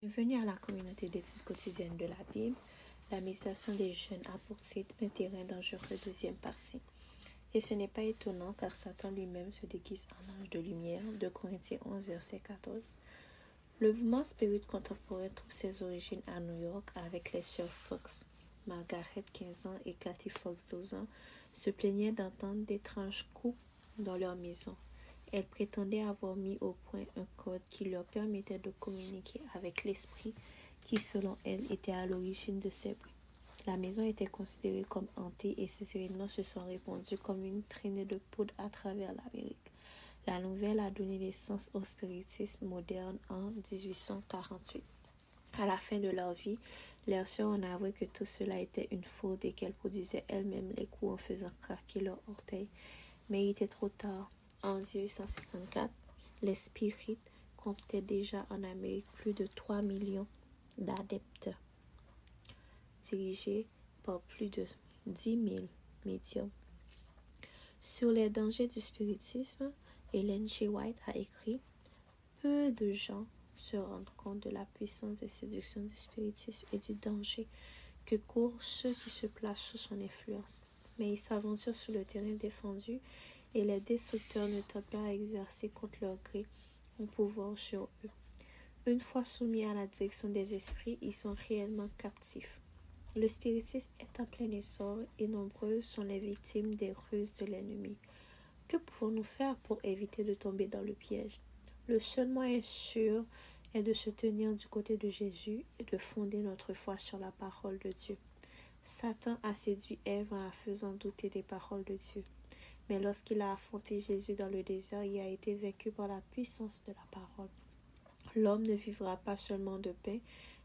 Bienvenue à la communauté d'études quotidiennes de la Bible. La méditation des jeunes a pour titre Un terrain dangereux, deuxième partie. Et ce n'est pas étonnant car Satan lui-même se déguise en ange de lumière. 2 Corinthiens 11, verset 14. Le mouvement spirit contemporain trouve ses origines à New York avec les sœurs Fox. Margaret, 15 ans, et Kathy Fox, 12 ans, se plaignaient d'entendre d'étranges coups dans leur maison. Elles prétendaient avoir mis au point un code qui leur permettait de communiquer avec l'esprit qui, selon elles, était à l'origine de ces bruits. La maison était considérée comme hantée et ces événements se sont répandus comme une traînée de poudre à travers l'Amérique. La nouvelle a donné naissance au spiritisme moderne en 1848. À la fin de leur vie, leurs sœurs ont avoué que tout cela était une faute et qu'elles produisaient elles-mêmes les coups en faisant craquer leurs orteils. Mais il était trop tard. En 1854, les spirites comptaient déjà en Amérique plus de 3 millions d'adeptes, dirigés par plus de 10 000 médiums. Sur les dangers du spiritisme, Ellen G. White a écrit « Peu de gens se rendent compte de la puissance de séduction du spiritisme et du danger que courent ceux qui se placent sous son influence. Mais ils s'aventurent sur le terrain défendu et les destructeurs ne tardent pas à exercer contre leur gré un pouvoir sur eux. Une fois soumis à la direction des esprits, ils sont réellement captifs. Le spiritisme est en plein essor et nombreuses sont les victimes des ruses de l'ennemi. Que pouvons-nous faire pour éviter de tomber dans le piège? Le seul moyen sûr est de se tenir du côté de Jésus et de fonder notre foi sur la parole de Dieu. Satan a séduit Ève en la faisant douter des paroles de Dieu. Mais lorsqu'il a affronté Jésus dans le désert, il a été vaincu par la puissance de la parole. L'homme ne vivra pas seulement de pain,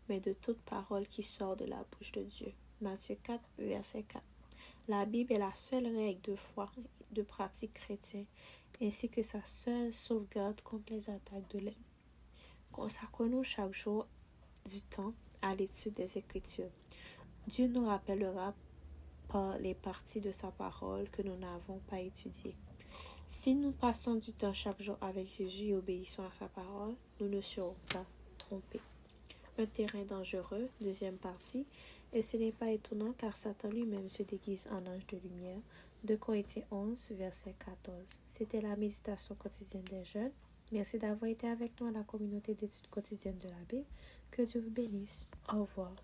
mais de toute parole qui sort de la bouche de Dieu. Matthieu 4, verset 4. La Bible est la seule règle de foi et de pratique chrétienne, ainsi que sa seule sauvegarde contre les attaques de l'ennemi. Consacrons-nous chaque jour du temps à l'étude des Écritures. Dieu nous rappellera par les parties de sa parole que nous n'avons pas étudiées. Si nous passons du temps chaque jour avec Jésus et obéissons à sa parole, nous ne serons pas trompés. Un terrain dangereux, deuxième partie, et ce n'est pas étonnant car Satan lui-même se déguise en ange de lumière. 2 Corinthiens 11, verset 14. C'était la méditation quotidienne des jeunes. Merci d'avoir été avec nous à la communauté d'études quotidiennes de la Bible. Que Dieu vous bénisse. Au revoir.